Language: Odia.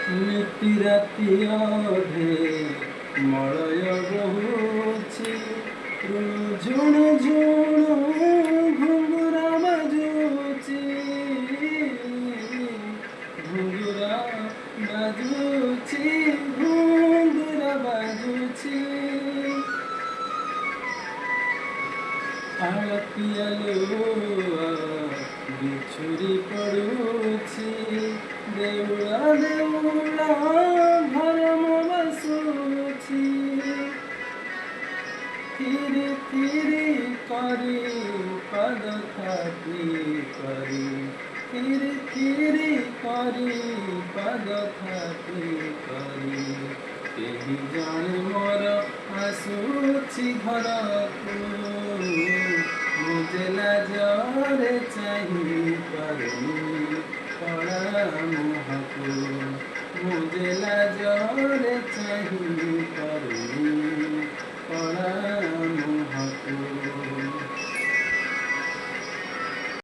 ନିତି ରାତି ଅଧେ ମଳୟ ବହୁଛି ଝୁଣୁ ଝୁଣୁ ଘୁଙ୍ଗୁରା ବାଜୁଛି ଘୁଙ୍ଗୁରା ବାଜୁଛି ଘୁଙ୍ଗୁରା ବାଜୁଛି ଆଳତିଆ ଲୁଆ ବିଛୁରି ପଡୁଛି ଦେଉଳା ଦେଉଳା ଧର୍ମ ବସୁଛି ଥିରି ଥିରି କରି ପଦ ଥାପି କରି ଥିରି ଥିରି କରି ପଦ ଥାପି କରି କେହି ଜଣେ ମୋର ଆସୁଛି ଘରକୁ ମୁଁ ଯେ ଲାଜରେ ଚାହିଁ ପାରୁନି କଳା ମୁହଁକୁ ମୁଁ ଯେ ଲାଜରେ ଚାହିଁ ପାରୁନି